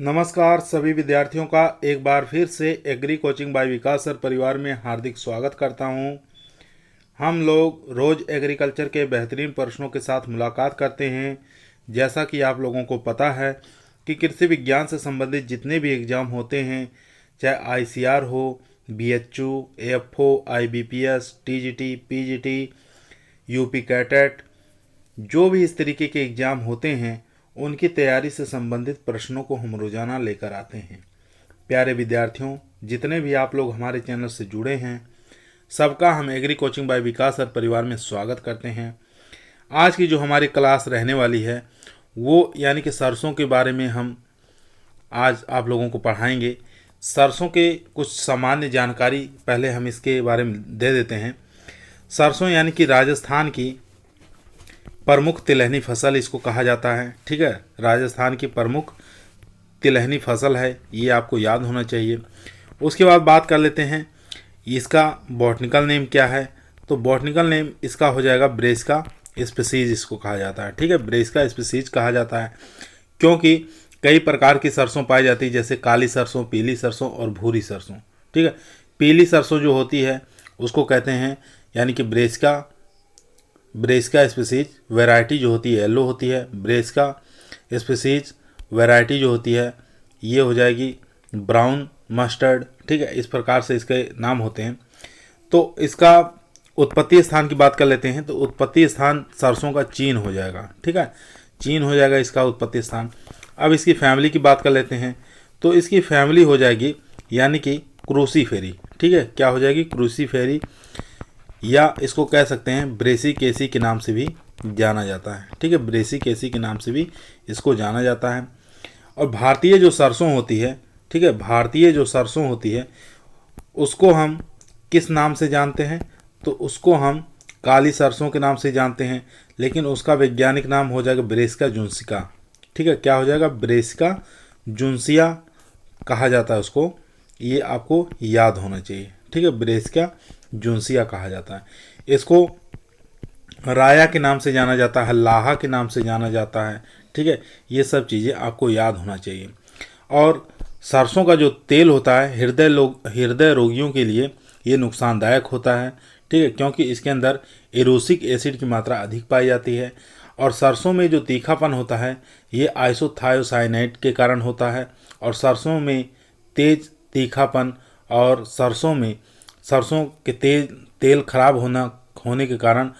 नमस्कार सभी विद्यार्थियों का एक बार फिर से एग्री कोचिंग बाय विकास सर परिवार में हार्दिक स्वागत करता हूं। हम लोग रोज़ एग्रीकल्चर के बेहतरीन प्रश्नों के साथ मुलाकात करते हैं। जैसा कि आप लोगों को पता है कि कृषि विज्ञान से संबंधित जितने भी एग्ज़ाम होते हैं, चाहे आईसीआर हो, BHU, AFO, IBPS, TGT, PGT, UP CATET, जो भी इस तरीके के एग्ज़ाम होते हैं उनकी तैयारी से संबंधित प्रश्नों को हम रोज़ाना लेकर आते हैं। प्यारे विद्यार्थियों, जितने भी आप लोग हमारे चैनल से जुड़े हैं, सबका हम एग्री कोचिंग बाय विकास सर परिवार में स्वागत करते हैं। आज की जो हमारी क्लास रहने वाली है वो यानी कि सरसों के बारे में हम आज आप लोगों को पढ़ाएंगे। सरसों के कुछ सामान्य जानकारी पहले हम इसके बारे में दे देते हैं। सरसों यानी कि राजस्थान की प्रमुख तिलहनी फसल इसको कहा जाता है। ठीक है, राजस्थान की प्रमुख तिलहनी फसल है, ये आपको याद होना चाहिए। उसके बाद बात कर लेते हैं इसका बॉटनिकल नेम क्या है। तो बॉटनिकल नेम इसका हो जाएगा ब्रेसिका स्पीसीज, इसको कहा जाता है। ठीक है, ब्रेसिका स्पीसीज कहा जाता है क्योंकि कई प्रकार की सरसों पाई जाती है, जैसे काली सरसों, पीली सरसों और भूरी सरसों। ठीक है, पीली सरसों जो होती है उसको कहते हैं यानी कि ब्रेसिका स्पीसीज। वैरायटी जो होती है येलो होती है। ब्रेसिका स्पीसीज वैरायटी जो होती है ये हो जाएगी ब्राउन मस्टर्ड। ठीक है, इस प्रकार से इसके नाम होते हैं। तो इसका उत्पत्ति स्थान की बात कर लेते हैं। तो उत्पत्ति स्थान सरसों का चीन हो जाएगा। ठीक है, चीन हो जाएगा इसका उत्पत्ति स्थान। अब इसकी फैमिली की बात कर लेते हैं। तो इसकी फैमिली हो जाएगी यानी कि क्रूसीफेरी। ठीक है, क्या हो जाएगी? क्रूसीफेरी, या इसको कह सकते हैं ब्रेसिकेसी के नाम से भी जाना जाता है। ठीक है, ब्रेसिकेसी के नाम से भी इसको जाना जाता है। और भारतीय जो सरसों होती है, ठीक है, भारतीय जो सरसों होती है उसको हम किस नाम से जानते हैं? तो उसको हम काली सरसों के नाम से जानते हैं, लेकिन उसका वैज्ञानिक नाम हो जाएगा ब्रेसिका जुन्सिया। ठीक है, क्या हो जाएगा? ब्रेसिका जुन्सिया कहा जाता है उसको, ये आपको याद होना चाहिए। ठीक है, ब्रेसिका जुन्सिया कहा जाता है। इसको राया के नाम से जाना जाता है, लाहा के नाम से जाना जाता है। ठीक है, ये सब चीज़ें आपको याद होना चाहिए। और सरसों का जो तेल होता है हृदय रोगियों के लिए ये नुकसानदायक होता है। ठीक है, क्योंकि इसके अंदर एरोसिक एसिड की मात्रा अधिक पाई जाती है। और सरसों में जो तीखापन होता है ये आइसोथायोसाइनेट के कारण होता है। और सरसों में तेज तीखापन और सरसों के तेल खराब होने के कारण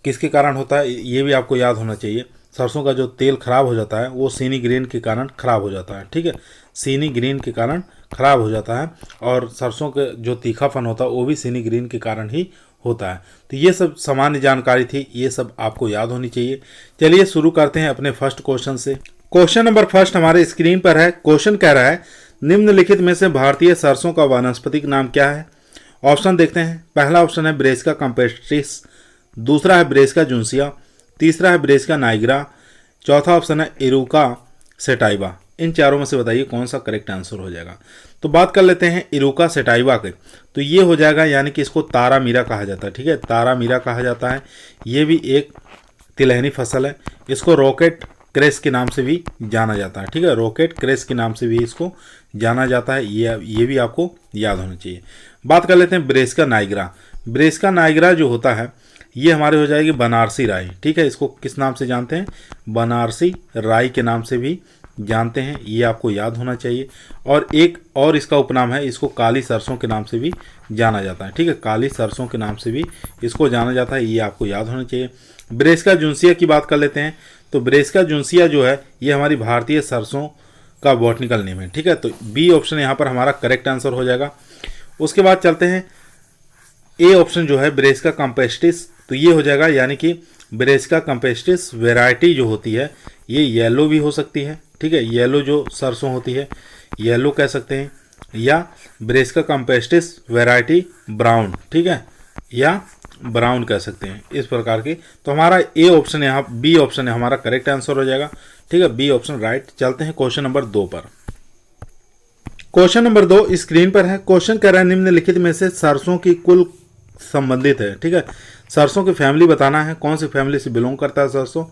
किसके कारण होता है ये भी आपको याद होना चाहिए। सरसों का जो तेल खराब हो जाता है वो सीनी ग्रेन के कारण खराब हो जाता है। ठीक है, सीनी ग्रेन के कारण खराब हो जाता है। और सरसों के जो तीखापन होता है वो भी सीनी ग्रेन के कारण ही होता है। तो ये सब सामान्य जानकारी थी, ये सब आपको याद होनी चाहिए। चलिए शुरू करते हैं अपने फर्स्ट क्वेश्चन से। क्वेश्चन नंबर फर्स्ट हमारे स्क्रीन पर है। क्वेश्चन कह रहा है निम्नलिखित में से भारतीय सरसों का वानस्पतिक नाम क्या है? ऑप्शन देखते हैं। पहला ऑप्शन है ब्रेसिका कैम्पेस्ट्रिस, दूसरा है ब्रेसिका जुन्सिया, तीसरा है ब्रेसिका नाइग्रा, चौथा ऑप्शन है इरुका सेटाइवा। इन चारों में से बताइए कौन सा करेक्ट आंसर हो जाएगा। तो बात कर लेते हैं इरुका सेटाइवा के। तो ये हो जाएगा यानी कि इसको तारा मीरा कहा जाता है। ठीक है, तारा मीरा कहा जाता है। ये भी एक तिलहनी फसल है। इसको रॉकेट क्रेस के नाम से भी जाना जाता है। ठीक है, रॉकेट क्रेस के नाम से भी इसको जाना जाता है। ये भी आपको याद होना चाहिए। बात कर लेते हैं ब्रेसिका नाइग्रा। ब्रेसिका नाइग्रा जो होता है ये हमारे हो जाएगी बनारसी राई। ठीक है, इसको किस नाम से जानते हैं? बनारसी राई के नाम से भी जानते हैं, ये आपको याद होना चाहिए। और एक और इसका उपनाम है, इसको काली सरसों के नाम से भी जाना जाता है। ठीक है, काली सरसों के नाम से भी इसको जाना जाता है, ये आपको याद होना चाहिए। ब्रेसिका जुन्सिया की बात कर लेते हैं। तो ब्रेसिका जुन्सिया जो है ये हमारी भारतीय सरसों का बॉटनिकल नेम है। ठीक है, तो बी ऑप्शन यहाँ पर हमारा करेक्ट आंसर हो जाएगा। उसके बाद चलते हैं ए ऑप्शन जो है ब्रेसिका कैम्पेस्ट्रिस। तो ये हो जाएगा यानी कि ब्रेसिका कैम्पेस्ट्रिस वैरायटी जो होती है ये येलो भी हो सकती है। ठीक है, येलो जो सरसों होती है येलो कह सकते हैं, या ब्रेसिका कैम्पेस्ट्रिस वैरायटी ब्राउन। ठीक है, या ब्राउन कह सकते हैं, इस प्रकार की। तो हमारा ए ऑप्शन यहाँ बी ऑप्शन है हमारा करेक्ट आंसर हो जाएगा। ठीक है, बी ऑप्शन राइट। चलते हैं क्वेश्चन नंबर 2 पर। क्वेश्चन नंबर 2 स्क्रीन पर है। क्वेश्चन कह रहा है निम्नलिखित में से सरसों की कुल संबंधित है। ठीक है, सरसों की फैमिली बताना है, कौन सी फैमिली से बिलोंग करता है सरसों।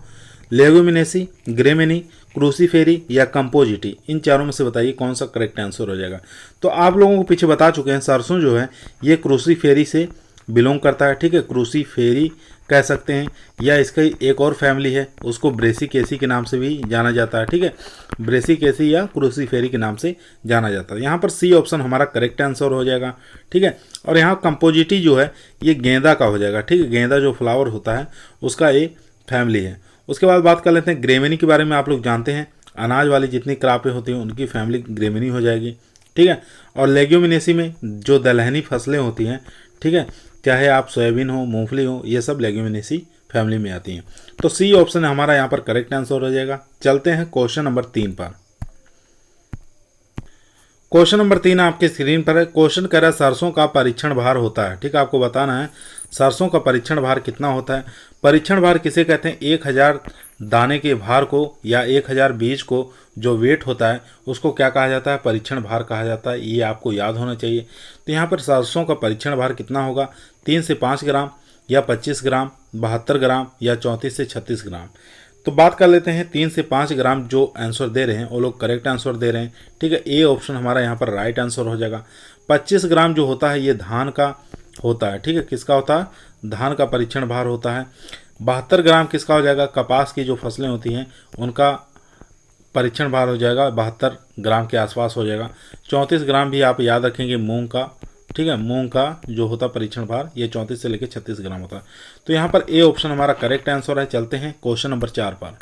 लेगुमिनेसी, ग्रेमिनी, क्रूसीफेरी या कंपोजिटी, इन चारों में से बताइए कौन सा करेक्ट आंसर हो जाएगा। तो आप लोगों को पीछे बता चुके हैं, सरसों जो है ये क्रूसीफेरी से बिलोंग करता है, ठीक है, क्रूसीफेरी कह सकते हैं, या इसका एक और फैमिली है उसको ब्रेसिकेसी के नाम से भी जाना जाता है, ठीक है, ब्रेसिकेसी या क्रूसीफेरी के नाम से जाना जाता है। यहाँ पर सी ऑप्शन हमारा करेक्ट आंसर हो जाएगा, ठीक है। और यहाँ कंपोजिटी जो है ये गेंदा का हो जाएगा, ठीक है, गेंदा जो फ्लावर होता है उसका एक फैमिली है। उसके बाद बात कर लेते हैं ग्रेमिनी के बारे में। आप लोग जानते हैं अनाज वाली जितनी क्रापें होती हैं उनकी फैमिली ग्रेमिनी हो जाएगी, ठीक है। और लेग्यूमिनेसी में जो दलहनी फसलें होती हैं, ठीक है, चाहे आप सोयाबीन हो, मूंगफली हो, ये सब लेग्यूमिनेसी फैमिली में आती हैं। तो सी ऑप्शन हमारा यहाँ पर करेक्ट आंसर हो जाएगा। चलते हैं क्वेश्चन नंबर 3 पर। क्वेश्चन नंबर 3 आपके स्क्रीन पर है। क्वेश्चन कह रहा है सरसों का परीक्षण भार होता है, ठीक है, आपको बताना है सरसों का परीक्षण भार कितना होता है। परीक्षण भार किसे कहते हैं? 1000 दाने के भार को या 1000 बीज को जो वेट होता है उसको क्या कहा जाता है? परीक्षण भार कहा जाता है। ये आपको याद होना चाहिए। तो यहाँ पर सरसों का परीक्षण भार कितना होगा? 3 से 5 ग्राम या 25 ग्राम, 72 ग्राम या 34 से 36 ग्राम। तो बात कर लेते हैं 3 से 5 ग्राम जो आंसर दे रहे हैं वो लोग करेक्ट आंसर दे रहे हैं, ठीक है। ए ऑप्शन हमारा यहाँ पर राइट आंसर हो जाएगा। 25 ग्राम जो होता है ये धान का होता है, ठीक है, किसका होता है? धान का परीक्षण भार होता है। 72 ग्राम किसका हो जाएगा? कपास की जो फसलें होती हैं उनका परीक्षण भार हो जाएगा, 72 ग्राम के आसपास हो जाएगा। 34 ग्राम भी आप याद रखेंगे मूंग का, ठीक है, मूंग का जो होता परीक्षण भार ये 34 से लेकर 36 ग्राम होता है। तो यहाँ पर ए ऑप्शन हमारा करेक्ट आंसर है। चलते हैं क्वेश्चन नंबर 4 पर।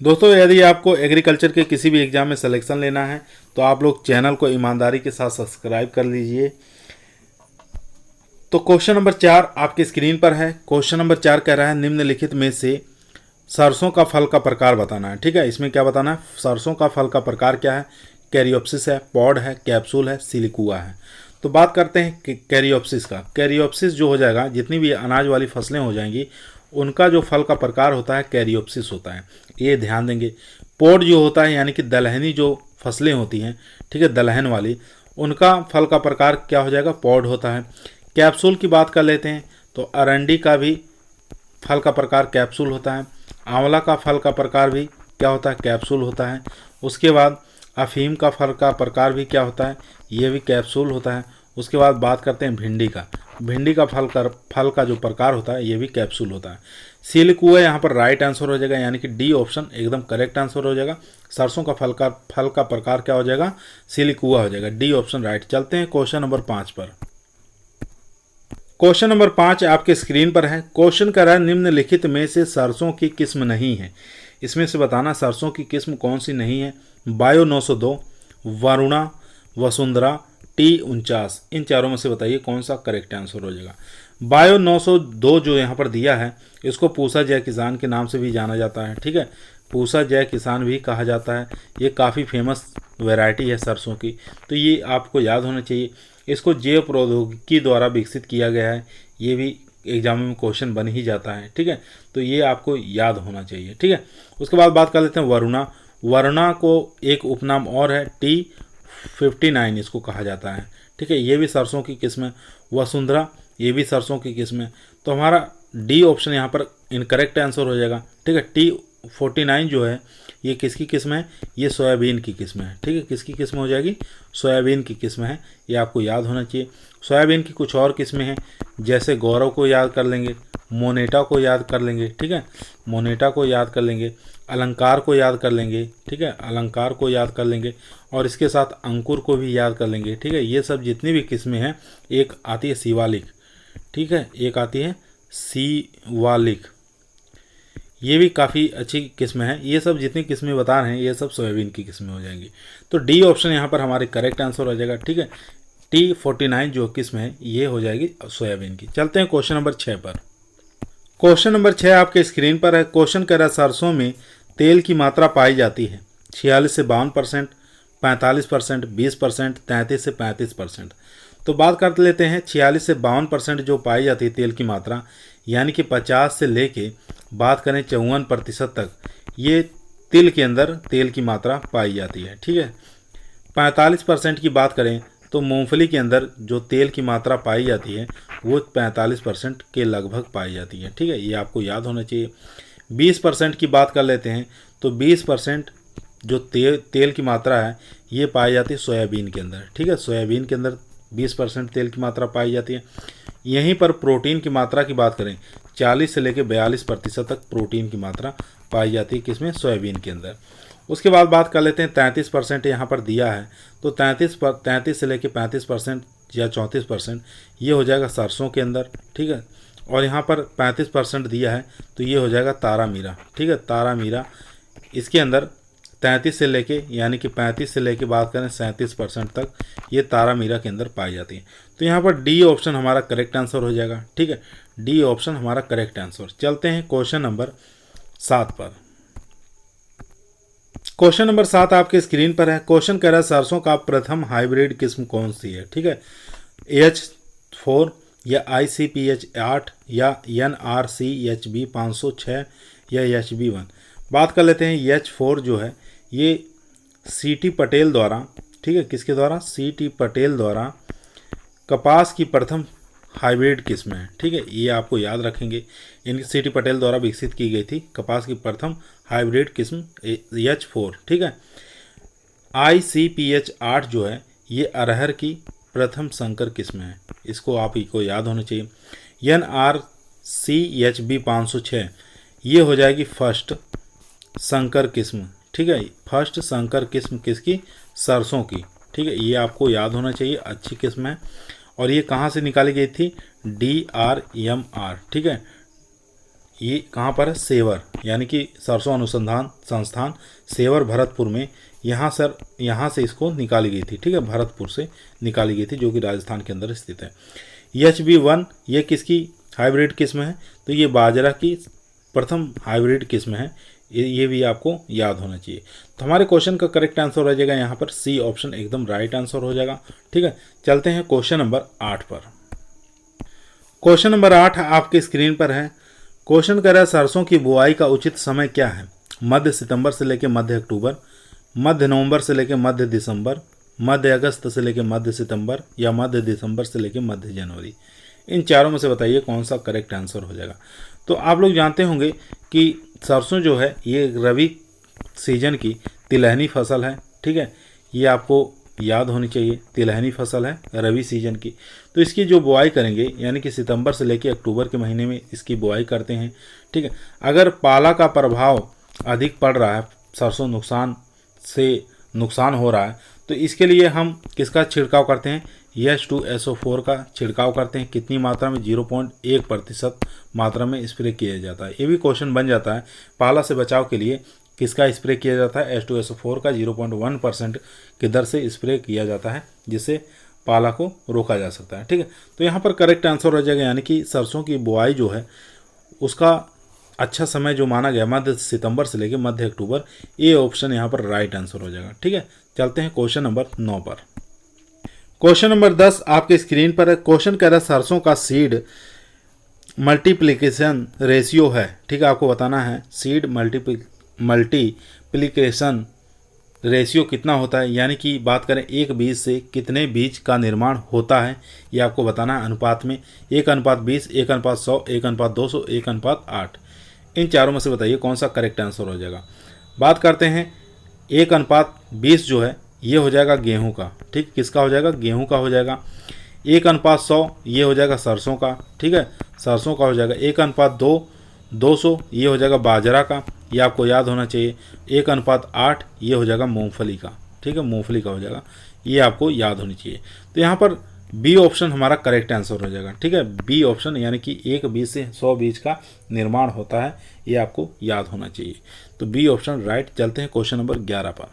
दोस्तों यदि आपको एग्रीकल्चर के किसी भी एग्जाम में सिलेक्शन लेना है तो आप लोग चैनल को ईमानदारी के साथ सब्सक्राइब कर लीजिए। तो क्वेश्चन नंबर 4 आपके स्क्रीन पर है। क्वेश्चन नंबर 4 कह रहा है निम्नलिखित में से सरसों का फल का प्रकार बताना है, ठीक है। इसमें क्या बताना है? सरसों का फल का प्रकार क्या है? कैरियोप्सिस है, पॉड है, कैप्सूल है, सिलिकुआ है। तो बात करते हैं कि कैरियोप्सिस का। कैरियोप्सिस जो हो जाएगा, जितनी भी अनाज वाली फसलें हो जाएंगी उनका जो फल का प्रकार होता है कैरियोप्सिस होता है, ये ध्यान देंगे। पॉड जो होता है यानी कि दलहनी जो फसलें होती हैं, ठीक है, दलहन वाली, उनका फल का प्रकार क्या हो जाएगा? पॉड होता है। कैप्सूल की बात कर लेते हैं तो अरंडी का भी फल का प्रकार कैप्सूल होता है। आंवला का फल का प्रकार भी क्या होता है? कैप्सूल होता है। उसके बाद अफीम का फल का प्रकार भी क्या होता है? ये भी कैप्सूल होता है। उसके बाद बात करते हैं भिंडी का। भिंडी का फल का जो प्रकार होता है ये भी कैप्सूल होता है। सिलिकुआ यहाँ पर राइट आंसर हो जाएगा, यानी कि डी ऑप्शन एकदम करेक्ट आंसर हो जाएगा। सरसों का फल का प्रकार क्या हो जाएगा? सिलिकुआ हो जाएगा, डी ऑप्शन राइट। चलते हैं क्वेश्चन नंबर 5 पर। क्वेश्चन नंबर 5 आपके स्क्रीन पर है। क्वेश्चन कर रहा है निम्नलिखित में से सरसों की किस्म नहीं है। इसमें से बताना सरसों की किस्म कौन सी नहीं है। बायो 902, वरुणा, वसुंधरा, T49, इन चारों में से बताइए कौन सा करेक्ट आंसर हो जाएगा। बायो 902 जो यहाँ पर दिया है इसको पूसा जय किसान के नाम से भी जाना जाता है, ठीक है, पूसा जय किसान भी कहा जाता है। ये काफ़ी फेमस वैरायटी है सरसों की, तो ये आपको याद होना चाहिए। इसको जैव प्रौद्योगिकी द्वारा विकसित किया गया है, ये भी एग्जाम में क्वेश्चन बन ही जाता है, ठीक है, तो ये आपको याद होना चाहिए, ठीक है। उसके बाद बात कर लेते हैं वरुणा। वरुणा को एक उपनाम और है, T59 इसको कहा जाता है, ठीक है, ये भी सरसों की किस्म है। वसुंधरा ये भी सरसों की किस्म है। तो हमारा डी ऑप्शन यहाँ पर इनकरेक्ट आंसर हो जाएगा, ठीक है। T49 जो है ये किसकी किस्म है? ये सोयाबीन की किस्म है, ठीक है, किसकी किस्म हो जाएगी? सोयाबीन की किस्म है, ये आपको याद होना चाहिए। सोयाबीन की कुछ और किस्में हैं, जैसे गौरव को याद कर लेंगे, मोनेटा को याद कर लेंगे, ठीक है, मोनेटा को याद कर लेंगे, अलंकार को याद कर लेंगे, ठीक है, अलंकार को याद कर लेंगे, और इसके साथ अंकुर को भी याद कर लेंगे, ठीक है। ये सब जितनी भी किस्में हैं, एक आती है शिवालिक, ठीक है, एक आती है शिवालिक, ये भी काफ़ी अच्छी किस्म है। ये सब जितनी किस्में बता रहे हैं ये सब सोयाबीन की किस्में हो जाएंगी। तो डी ऑप्शन यहाँ पर हमारे करेक्ट आंसर हो जाएगा, ठीक है। T49 जो किस्म है ये हो जाएगी सोयाबीन की। चलते हैं क्वेश्चन नंबर 6 पर। क्वेश्चन नंबर 6 आपके स्क्रीन पर है। क्वेश्चन कह रहा है सरसों में तेल की मात्रा पाई जाती है 46 से 52%, 45%, 20%, 33 से 35%। तो बात कर लेते हैं 46 से 52% जो पाई जाती है तेल की मात्रा, यानी कि 50 से लेके बात करें 54% तक ये तिल के अंदर तेल की मात्रा पाई जाती है, ठीक है। 45% की बात करें तो मूंगफली के अंदर जो तेल की मात्रा पाई जाती है वो 45% के लगभग पाई जाती है, ठीक है, ये आपको याद होना चाहिए। 20% की बात कर लेते हैं तो 20% जो तेल की मात्रा है ये पाई जाती है सोयाबीन के अंदर, ठीक है। सोयाबीन के अंदर 20% तेल की मात्रा पाई जाती है। यहीं पर प्रोटीन की मात्रा की बात करें 40 से लेकर 42% तक प्रोटीन की मात्रा पाई जाती है किसमें, सोयाबीन के अंदर। उसके बाद बात कर लेते हैं 33% यहाँ पर दिया है, तो 33 से लेकर 35% या 34% ये हो जाएगा सरसों के अंदर, ठीक है। और यहाँ पर 35% दिया है तो ये हो जाएगा तारा मीरा, ठीक है। तारा मीरा इसके अंदर 33 से लेके यानी कि 35 से लेके बात करें 37% तक ये तारा मीरा के अंदर पाई जाती है। तो यहाँ पर डी ऑप्शन हमारा करेक्ट आंसर हो जाएगा, ठीक है। डी ऑप्शन हमारा करेक्ट आंसर। चलते हैं क्वेश्चन नंबर 7 पर। क्वेश्चन नंबर 7 आपके स्क्रीन पर है। क्वेश्चन कह रहा है सरसों का प्रथम हाइब्रिड किस्म कौन सी है, ठीक है। H4 या ICPH 8 या NRCHB 506 या HB1। बात कर लेते हैं H4 जो है ये CT पटेल द्वारा, ठीक है, किसके द्वारा, CT पटेल द्वारा कपास की प्रथम हाइब्रिड किस्म है, ठीक है। ये आपको याद रखेंगे, इनकी CT पटेल द्वारा विकसित की गई थी कपास की प्रथम हाइब्रिड किस्म H4, ठीक है। ICPH 8 जो है ये अरहर की प्रथम संकर किस्म है, इसको आप ही को याद होना चाहिए। NRCHB 506 ये हो जाएगी फर्स्ट संकर किस्म, ठीक है। फर्स्ट संकर किस्म किसकी, सरसों की, ठीक है। ये आपको याद होना चाहिए, अच्छी किस्म है। और ये कहाँ से निकाली गई थी, DRMR, ठीक है। ये कहाँ पर है, सेवर, यानी कि सरसों अनुसंधान संस्थान सेवर भरतपुर में, यहाँ से इसको निकाली गई थी, ठीक है। भरतपुर से निकाली गई थी जो कि राजस्थान के अंदर स्थित है। HB1 ये किसकी हाइब्रिड किस्म है, तो ये बाजरा की प्रथम हाइब्रिड किस्म है, ये भी आपको याद होना चाहिए। तो हमारे क्वेश्चन का करेक्ट आंसर हो जाएगा यहाँ पर सी ऑप्शन एकदम राइट आंसर हो जाएगा, ठीक है। चलते हैं क्वेश्चन नंबर 8 पर। क्वेश्चन नंबर 8 आपके स्क्रीन पर है। क्वेश्चन कह रहा है सरसों की बुआई का उचित समय क्या है, मध्य सितंबर से लेकर मध्य अक्टूबर, मध्य नवंबर से लेकर मध्य दिसंबर, मध्य अगस्त से लेकर मध्य सितंबर या मध्य दिसंबर से लेकर मध्य जनवरी। इन चारों में से बताइए कौन सा करेक्ट आंसर हो जाएगा। तो आप लोग जानते होंगे कि सरसों जो है ये रबी सीजन की तिलहनी फसल है, ठीक है। ये आपको याद होनी चाहिए, तिलहनी फसल है रबी सीजन की। तो इसकी जो बुआई करेंगे यानी कि सितंबर से लेकर अक्टूबर के महीने में इसकी बुआई करते हैं, ठीक है। अगर पाला का प्रभाव अधिक पड़ रहा है, सरसों नुकसान हो रहा है, तो इसके लिए हम किसका छिड़काव करते हैं, H2SO4 का छिड़काव करते हैं। कितनी मात्रा में, 0.1% मात्रा में स्प्रे किया जाता है। ये भी क्वेश्चन बन जाता है, पाला से बचाव के लिए किसका स्प्रे किया जाता है, H2SO4 का 0.1% की दर से स्प्रे किया जाता है, जिससे पाला को रोका जा सकता है, ठीक है। तो यहाँ पर करेक्ट आंसर हो जाएगा, यानी कि सरसों की बुआई जो है उसका अच्छा समय जो माना गया मध्य सितंबर से लेकर मध्य अक्टूबर, ये ऑप्शन यहाँ पर राइट आंसर हो जाएगा, ठीक है। चलते हैं क्वेश्चन नंबर 9 पर। क्वेश्चन नंबर 10 आपके स्क्रीन पर है। क्वेश्चन कह रहा है सरसों का सीड मल्टीप्लिकेशन रेशियो है, ठीक है। आपको बताना है सीड मल्टीप्लिकेशन रेशियो कितना होता है, यानी कि बात करें एक बीज से कितने बीज का निर्माण होता है, ये आपको बताना है अनुपात में, 1:20, 1:100, 1:200, 1:8। इन चारों में से बताइए कौन सा करेक्ट आंसर हो जाएगा। बात करते हैं 1:20 जो है ये हो जाएगा गेहूं का, ठीक, किसका हो जाएगा, गेहूं का हो जाएगा। 1:100 ये हो जाएगा सरसों का, ठीक है, सरसों का हो जाएगा। 1:200 ये हो जाएगा बाजरा का, ये आपको याद होना चाहिए। 1:8 ये हो जाएगा मूंगफली का, ठीक है, मूंगफली का हो जाएगा, ये आपको याद होनी चाहिए। तो यहाँ पर बी ऑप्शन हमारा करेक्ट आंसर हो जाएगा, ठीक है। बी ऑप्शन यानी कि एक बीज से 100 बीज का निर्माण होता है, ये आपको याद होना चाहिए। तो बी ऑप्शन राइट। चलते हैं क्वेश्चन नंबर 11 पर।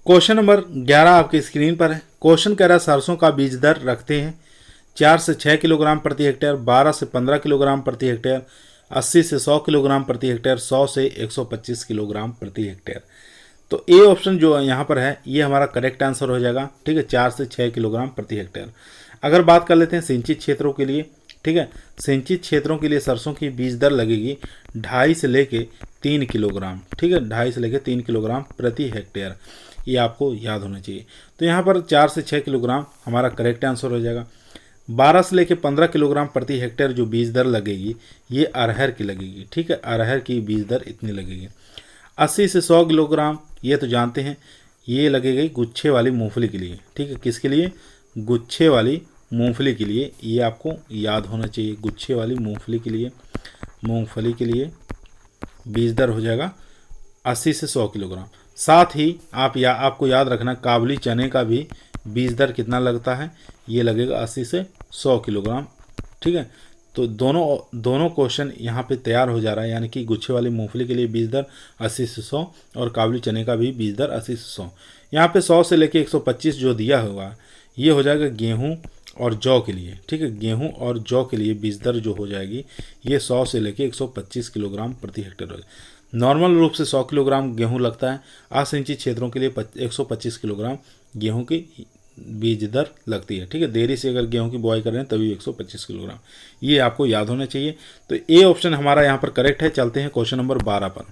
क्वेश्चन नंबर 11 आपकी स्क्रीन पर है। क्वेश्चन कह रहा है सरसों का बीज दर रखते हैं 4 से 6 किलोग्राम प्रति हेक्टेयर, 12 से 15 किलोग्राम प्रति हेक्टेयर, 80 से 100 किलोग्राम प्रति हेक्टेयर, 100 से 125 किलोग्राम प्रति हेक्टेयर। तो ए ऑप्शन जो यहाँ पर है ये हमारा करेक्ट आंसर हो जाएगा, ठीक है, 4 से 6 किलोग्राम प्रति हेक्टेयर। अगर बात कर लेते हैं सिंचित क्षेत्रों के लिए, ठीक है, सिंचित क्षेत्रों के लिए सरसों की बीज दर लगेगी 2.5 से लेके 3 किलोग्राम, ठीक है, 2.5 से लेके 3 किलोग्राम प्रति हेक्टेयर, ये आपको याद होना चाहिए। तो यहाँ पर 4 से 6 किलोग्राम हमारा करेक्ट आंसर हो जाएगा। 12 से लेकर 15 किलोग्राम प्रति हेक्टेयर जो बीज दर लगेगी ये अरहर की लगेगी, ठीक है, अरहर की बीज दर इतनी लगेगी। 80 से 100 किलोग्राम ये तो जानते हैं, ये लगेगी गुच्छे वाली मूंगफली के लिए, ठीक है, किसके लिए, गुच्छे वाली मूंगफली के लिए, ये आपको याद होना चाहिए, गुच्छे वाली मूंगफली के लिए, मूंगफली के लिए बीज दर हो जाएगा 80 से 100 किलोग्राम। साथ ही आपको याद रखना काबुली चने का भी बीज दर कितना लगता है, ये लगेगा 80 से 100 किलोग्राम, ठीक है। तो दोनों क्वेश्चन यहाँ पे तैयार हो जा रहा है, यानी कि गुच्छे वाली मूंगफली के लिए बीज दर 80 से 100 और काबुली चने का भी बीज दर 80 से 100। यहाँ पे 100 से लेके 125 जो दिया हुआ ये हो जाएगा गेहूँ और जौ के लिए, ठीक है, गेहूं और जौ के लिए बीज दर जो हो जाएगी ये 100 से लेके 125 किलोग्राम प्रति हेक्टेयर हो जाएगी। नॉर्मल रूप से 100 किलोग्राम गेहूं लगता है, 8 इंची क्षेत्रों के लिए 125 किलोग्राम गेहूं की बीज दर लगती है, ठीक है। देरी से अगर गेहूं की बुआई कर रहे हैं तभी 125 किलोग्राम, ये आपको याद होना चाहिए। तो ए ऑप्शन हमारा यहाँ पर करेक्ट है। चलते हैं क्वेश्चन नंबर 12 पर।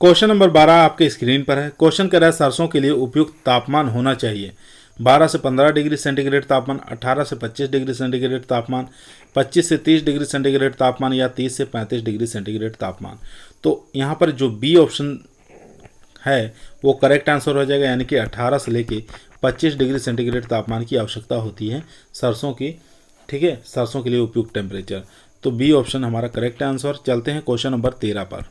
क्वेश्चन नंबर 12 आपके स्क्रीन पर है। क्वेश्चन कह रहा है सरसों के लिए उपयुक्त तापमान होना चाहिए 12 से 15 डिग्री सेंटीग्रेड तापमान, 18 से 25 डिग्री सेंटीग्रेड तापमान, 25 से 30 डिग्री सेंटीग्रेड तापमान या 30 से 35 डिग्री सेंटीग्रेड तापमान। तो यहाँ पर जो बी ऑप्शन है वो करेक्ट आंसर हो जाएगा, यानी कि 18 से लेके 25 डिग्री सेंटीग्रेड तापमान की आवश्यकता होती है सरसों की, ठीक है, सरसों के लिए उपयुक्त टेम्परेचर। तो बी ऑप्शन हमारा करेक्ट आंसर। चलते हैं क्वेश्चन नंबर 13 पर।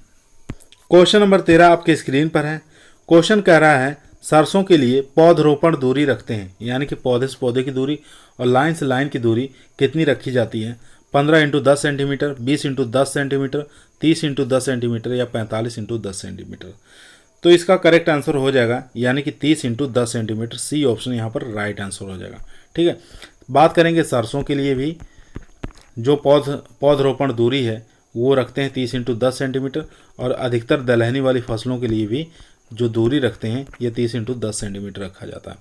क्वेश्चन नंबर 13 आपके स्क्रीन पर है। क्वेश्चन कह रहा है सरसों के लिए पौधरोपण दूरी रखते हैं, यानी कि पौधे से पौधे की दूरी और लाइन से लाइन की दूरी कितनी रखी जाती है, 15 × 10 सेंटीमीटर, 20 × 10 सेंटीमीटर, 30 × 10 सेंटीमीटर या 45 × 10 सेंटीमीटर। तो इसका करेक्ट आंसर हो जाएगा, यानी कि 30 × 10 सेंटीमीटर। सी ऑप्शन यहाँ पर राइट आंसर हो जाएगा, ठीक है। बात करेंगे सरसों के लिए भी, जो पौधरोपण दूरी है वो रखते हैं 30 × 10 सेंटीमीटर और अधिकतर दलहनी वाली फसलों के लिए भी जो दूरी रखते हैं ये 30 × 10 सेंटीमीटर रखा जाता है।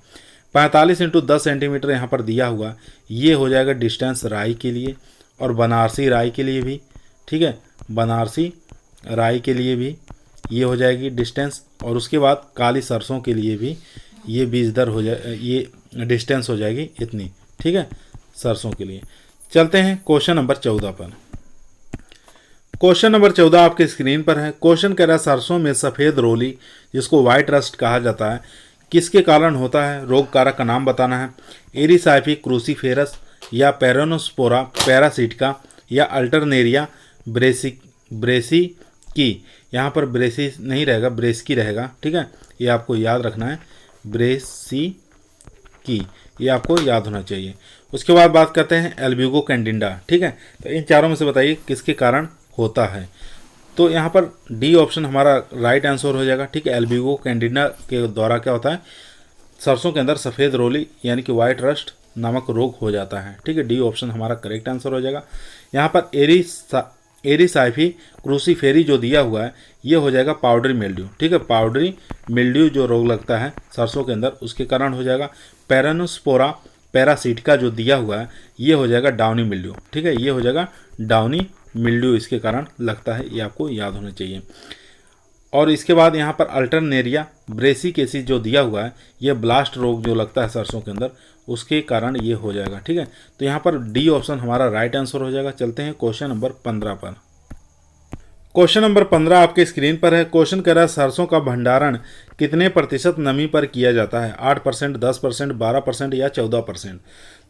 45 × 10 सेंटीमीटर यहाँ पर दिया हुआ, ये हो जाएगा डिस्टेंस राई के लिए और बनारसी राई के लिए भी, ठीक है, बनारसी राई के लिए भी ये हो जाएगी डिस्टेंस। और उसके बाद काली सरसों के लिए भी ये बीज दर हो जाए, ये डिस्टेंस हो जाएगी इतनी, ठीक है, सरसों के लिए। चलते हैं क्वेश्चन नंबर 14 पर। क्वेश्चन नंबर 14 आपके स्क्रीन पर है। क्वेश्चन कह रहा है सरसों में सफ़ेद रोली, जिसको व्हाइट रस्ट कहा जाता है, किसके कारण होता है, रोग कारक का नाम बताना है। एरिसाइफी क्रूसीफेरस या पेरोनोस्पोरा पैरासिटिका या अल्टरनेरिया ब्रेसी की। यहाँ पर ब्रेसी नहीं रहेगा, ब्रेस्की रहेगा, ठीक है, ये आपको याद रखना है, ब्रेसी की, ये आपको याद होना चाहिए। उसके बाद बात करते हैं एल्ब्यूगो कैंडिडा, ठीक है। तो इन चारों में से बताइए किसके कारण होता है। तो यहाँ पर डी ऑप्शन हमारा राइट आंसर हो जाएगा, ठीक है। एल्ब्यूगो कैंडिडा के द्वारा क्या होता है, सरसों के अंदर सफ़ेद रोली यानी कि वाइट रस्ट नामक रोग हो जाता है, ठीक है। डी ऑप्शन हमारा करेक्ट आंसर हो जाएगा। यहाँ पर एरिसाइफी क्रूसीफेरी जो दिया हुआ है ये हो जाएगा पाउडरी मिल्ड्यू, ठीक है, पाउडरी मिल्ड्यू जो रोग लगता है सरसों के अंदर उसके कारण हो जाएगा। पेरोनोस्पोरा पैरासिटिका जो दिया हुआ है ये हो जाएगा डाउनी मिल्ड्यू, ठीक है, ये हो जाएगा डाउनी मिल्ड्यू इसके कारण लगता है, ये आपको याद होना चाहिए। और इसके बाद यहाँ पर अल्टरनेरिया ब्रेसिकेसी जो दिया हुआ है ये ब्लास्ट रोग जो लगता है सरसों के अंदर उसके कारण ये हो जाएगा, ठीक है। तो यहाँ पर डी ऑप्शन हमारा राइट आंसर हो जाएगा। चलते हैं क्वेश्चन नंबर 15 पर। क्वेश्चन नंबर 15 आपके स्क्रीन पर है। क्वेश्चन कह रहा है सरसों का भंडारण कितने प्रतिशत नमी पर किया जाता है, 8%, 10%, 12% या 14%।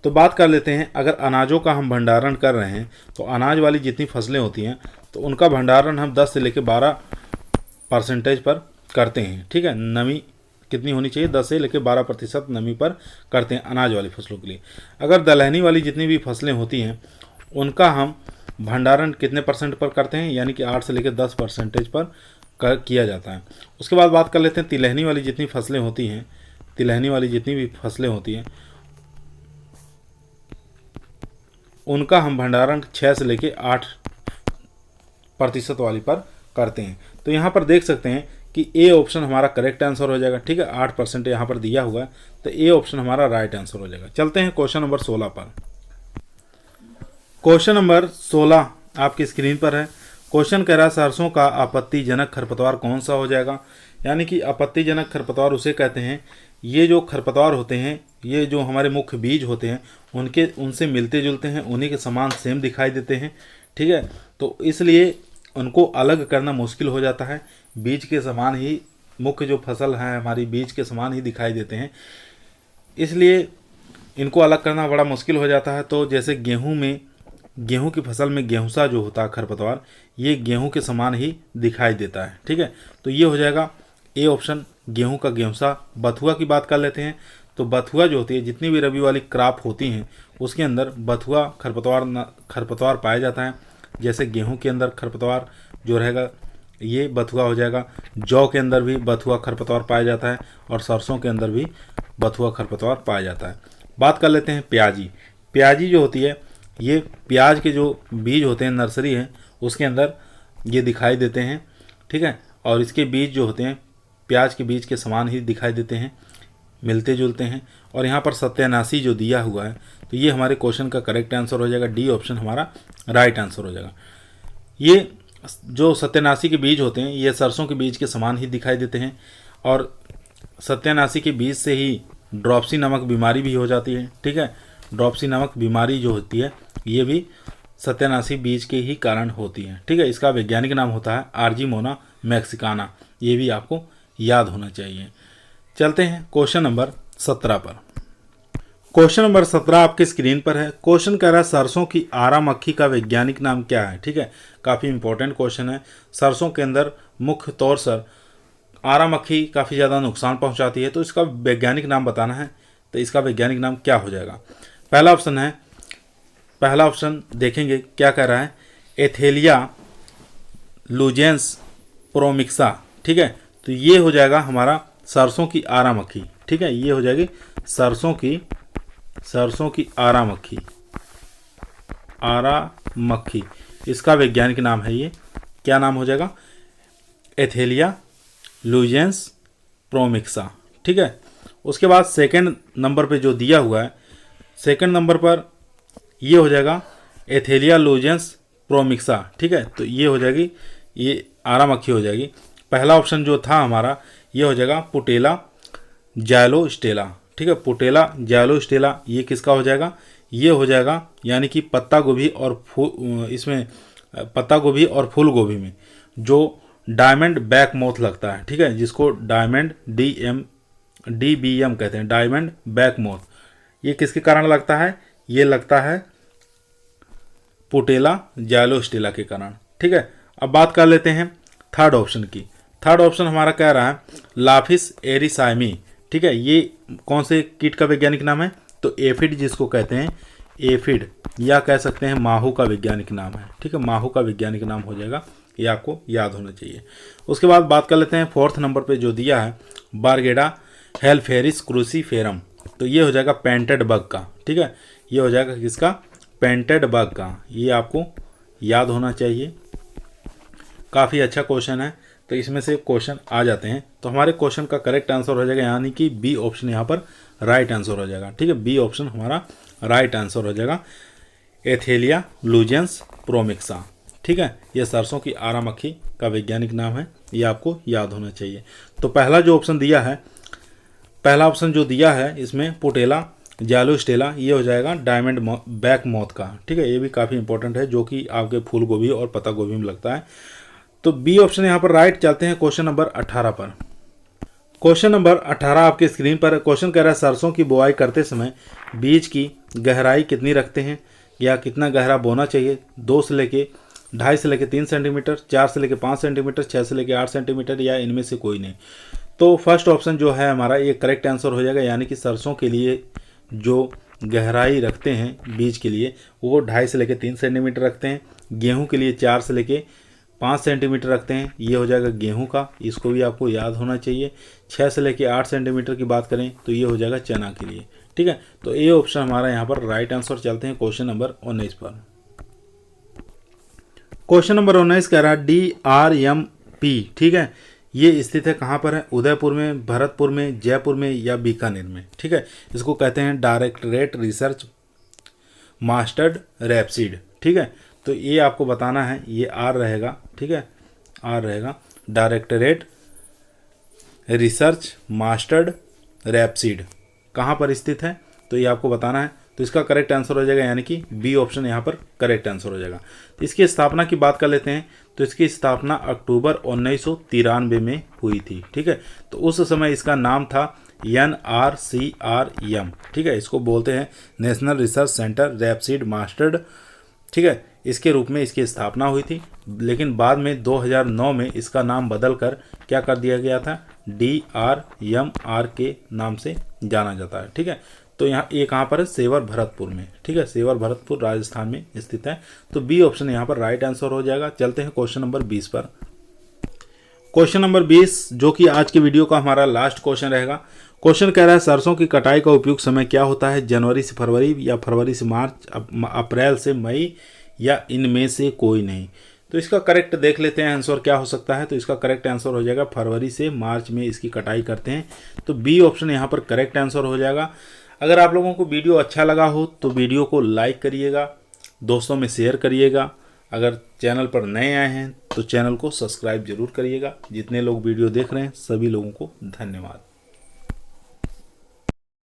तो बात कर लेते हैं, अगर अनाजों का हम भंडारण कर रहे हैं तो अनाज वाली जितनी फसलें होती हैं तो उनका भंडारण हम 10 से लेकर 12% पर करते हैं, ठीक है। नमी कितनी होनी चाहिए, 10 से लेकर 12% नमी पर करते हैं अनाज वाली फसलों के लिए। अगर दलहनी वाली जितनी भी फसलें होती हैं उनका हम भंडारण कितने परसेंट पर करते हैं, यानी कि 8 से लेकर 10% पर किया जाता है। उसके बाद बात कर लेते हैं तिलहनी वाली जितनी फसलें होती हैं, तिलहनी वाली जितनी भी फसलें होती हैं उनका हम भंडारण 6 से लेकर 8% वाली पर करते हैं। तो यहाँ पर देख सकते हैं कि ए ऑप्शन हमारा करेक्ट आंसर हो जाएगा, ठीक है। 8% यहाँ पर दिया हुआ है तो ए ऑप्शन हमारा राइट आंसर हो जाएगा। चलते हैं क्वेश्चन नंबर 16 पर। क्वेश्चन नंबर 16 आपकी स्क्रीन पर है। क्वेश्चन कह रहा है सरसों का आपत्तिजनक खरपतवार कौन सा हो जाएगा, यानी कि आपत्तिजनक खरपतवार उसे कहते हैं ये जो खरपतवार होते हैं ये जो हमारे मुख्य बीज होते हैं उनसे मिलते जुलते हैं, उन्हीं के समान सेम दिखाई देते हैं। ठीक है, तो इसलिए उनको अलग करना मुश्किल हो जाता है। बीज के समान ही मुख्य जो फसल है हमारी बीज के समान ही दिखाई देते हैं, इसलिए इनको अलग करना बड़ा मुश्किल हो जाता है। तो जैसे गेहूं की फसल में गेहूंसा जो होता है खरपतवार, ये गेहूं के समान ही दिखाई देता है। ठीक है, तो ये हो जाएगा ए ऑप्शन, गेहूं का गेहूंसा। बथुआ की बात कर लेते हैं, तो बथुआ जो होती है, जितनी भी रबी वाली क्रॉप होती हैं उसके अंदर बथुआ खरपतवार पाया जाता है। जैसे गेहूं के अंदर खरपतवार जो रहेगा ये बथुआ हो जाएगा, जौ के अंदर भी बथुआ खरपतवार पाया जाता है, और सरसों के अंदर भी बथुआ खरपतवार पाया जाता है। बात कर लेते हैं प्याजी। प्याजी जो होती है, ये प्याज के जो बीज होते हैं, नर्सरी है उसके अंदर ये दिखाई देते हैं। ठीक है, और इसके बीज जो होते हैं प्याज के बीज के समान ही दिखाई देते हैं, मिलते जुलते हैं। और यहाँ पर 87 जो दिया हुआ है, तो ये हमारे क्वेश्चन का करेक्ट आंसर हो जाएगा, डी ऑप्शन हमारा राइट आंसर हो जाएगा। ये जो 87 के बीज होते हैं ये सरसों के बीज के समान ही दिखाई देते हैं, और 87 के बीज से ही ड्रॉपसी नामक बीमारी भी हो जाती है। ठीक है, ड्रॉपसी नामक बीमारी जो होती है ये भी 87 बीज के ही कारण होती है। ठीक है, इसका वैज्ञानिक नाम होता है आर्जीमोना मैक्सिकाना, ये भी आपको याद होना चाहिए। चलते हैं क्वेश्चन नंबर 17 पर। क्वेश्चन नंबर 17 आपके स्क्रीन पर है। क्वेश्चन कह रहा है सरसों की आरा मक्खी का वैज्ञानिक नाम क्या है। ठीक है, काफ़ी इंपॉर्टेंट क्वेश्चन है। सरसों के अंदर मुख्य तौर से आरा मक्खी काफ़ी ज़्यादा नुकसान पहुंचाती है, तो इसका वैज्ञानिक नाम बताना है। तो इसका वैज्ञानिक नाम क्या हो जाएगा? पहला ऑप्शन देखेंगे क्या कह रहा है, एथेलिया लुजेंस प्रोमिक्सा। ठीक है, तो ये हो जाएगा हमारा सरसों की आरा मक्खी। ठीक है, ये हो जाएगी सरसों की आरा मक्खी, इसका वैज्ञानिक नाम है ये। क्या नाम हो जाएगा? एथेलिया लुजेंस प्रोमिक्सा। ठीक है, उसके बाद सेकंड नंबर पे जो दिया हुआ है, सेकंड नंबर पर ये हो जाएगा एथेलिया लुजेंस प्रोमिक्सा। ठीक है, तो ये हो जाएगी, ये आरा मक्खी हो जाएगी। पहला ऑप्शन जो था हमारा ये हो जाएगा पुटेला जायलोस्टेला। ठीक है, पुटेला जायलोस्टेला ये किसका हो जाएगा? ये हो जाएगा यानी कि पत्ता गोभी और फूल गोभी में जो डायमंड बैक मोथ लगता है। ठीक है, जिसको डायमंड DBM कहते हैं, डायमंड बैक मोथ। ये किसके कारण लगता है? ये लगता है पुटेला जायलोस्टेला के कारण। ठीक है, अब बात कर लेते हैं थर्ड ऑप्शन की। थर्ड ऑप्शन हमारा कह रहा है लाफिस एरिसाइमी। ठीक है, ये कौन से कीट का वैज्ञानिक नाम है? तो एफिड जिसको कहते हैं, एफिड या कह सकते हैं माहू का वैज्ञानिक नाम है। ठीक है, माहू का वैज्ञानिक नाम हो जाएगा, ये आपको याद होना चाहिए। उसके बाद बात कर लेते हैं फोर्थ नंबर पे जो दिया है बारगेडा हेलफेरिस क्रूसीफेरम। तो ये हो जाएगा पेंटेड बग का। ठीक है, ये हो जाएगा किसका? पेंटेड बग का। ये आपको याद होना चाहिए, काफ़ी अच्छा क्वेश्चन है। तो इसमें से क्वेश्चन आ जाते हैं, तो हमारे क्वेश्चन का करेक्ट आंसर हो जाएगा यानी कि बी ऑप्शन यहाँ पर राइट आंसर हो जाएगा। ठीक है, बी ऑप्शन हमारा राइट आंसर हो जाएगा, एथेलिया लुजेंस प्रोमिक्सा। ठीक है, ये सरसों की आरा मक्खी का वैज्ञानिक नाम है, ये आपको याद होना चाहिए। तो पहला ऑप्शन जो दिया है इसमें पुटेला जायलोस्टेला, ये हो जाएगा डायमंड बैक मोथ का। ठीक है, ये भी काफ़ी इंपॉर्टेंट है, जो कि आपके फूल गोभी और पत्ता गोभी में लगता है। तो बी ऑप्शन यहाँ पर राइट। चलते हैं क्वेश्चन नंबर 18 पर। क्वेश्चन नंबर 18 आपके स्क्रीन पर। क्वेश्चन कह रहा है सरसों की बुआई करते समय बीज की गहराई कितनी रखते हैं, या कितना गहरा बोना चाहिए? 2 से लेके 2.5 से लेके 3 सेंटीमीटर, 4 से लेके 5 सेंटीमीटर, 6 से लेके 8 सेंटीमीटर, या इनमें से कोई नहीं। तो फर्स्ट ऑप्शन जो है हमारा ये करेक्ट आंसर हो जाएगा, यानी कि सरसों के लिए जो गहराई रखते हैं बीज के लिए वो 2.5 से लेके 3 सेंटीमीटर रखते हैं। गेहूं के लिए 4 से लेके 5 सेंटीमीटर रखते हैं, ये हो जाएगा गेहूं का, इसको भी आपको याद होना चाहिए। 6 से लेके 8 सेंटीमीटर की बात करें तो ये हो जाएगा चना के लिए। ठीक है, तो ये ऑप्शन हमारा यहाँ पर राइट आंसर। चलते हैं क्वेश्चन नंबर 19 पर। क्वेश्चन नंबर 19 कह रहा है DRMP। ठीक है, ये स्थित है कहाँ पर है? उदयपुर में, भरतपुर में, जयपुर में, या बीकानेर में। ठीक है, इसको कहते हैं डायरेक्टरेट रिसर्च मास्टर्ड रैपसीड। ठीक है, तो ये आपको बताना है, ये आर रहेगा। ठीक है, आर रहेगा, डायरेक्टरेट रिसर्च मास्टर्ड रैपसीड। कहाँ पर स्थित है, तो ये आपको बताना है। तो इसका करेक्ट आंसर हो जाएगा, यानी कि बी ऑप्शन यहाँ पर करेक्ट आंसर हो जाएगा। तो इसकी स्थापना की बात कर लेते हैं। तो इसकी स्थापना अक्टूबर 1993 में हुई थी। ठीक है, तो उस समय इसका नाम था NRCRM। ठीक है, इसको बोलते हैं national research centre rapeseed mastered. ठीक है, इसके रूप में इसकी स्थापना हुई थी, लेकिन बाद में 2009 में इसका नाम बदल कर क्या कर दिया गया था, DRMR के नाम से जाना जाता है। ठीक है, तो यहाँ ये कहाँ पर है, सेवर भरतपुर में। ठीक है, सेवर भरतपुर राजस्थान में स्थित है। तो बी ऑप्शन यहाँ पर राइट आंसर हो जाएगा। चलते हैं क्वेश्चन नंबर 20 पर। क्वेश्चन नंबर 20 जो कि आज की वीडियो का हमारा लास्ट क्वेश्चन रहेगा। क्वेश्चन कह रहा है सरसों की कटाई का उपयुक्त समय क्या होता है, जनवरी से फरवरी या फरवरी से मार्च, अप्रैल से मई या इनमें से कोई नहीं। तो इसका करेक्ट देख लेते हैं आंसर क्या हो सकता है। तो इसका करेक्ट आंसर हो जाएगा फरवरी से मार्च में इसकी कटाई करते हैं। तो बी ऑप्शन यहाँ पर करेक्ट आंसर हो जाएगा। अगर आप लोगों को वीडियो अच्छा लगा हो तो वीडियो को लाइक करिएगा, दोस्तों में शेयर करिएगा। अगर चैनल पर नए आए हैं तो चैनल को सब्सक्राइब जरूर करिएगा। जितने लोग वीडियो देख रहे हैं सभी लोगों को धन्यवाद।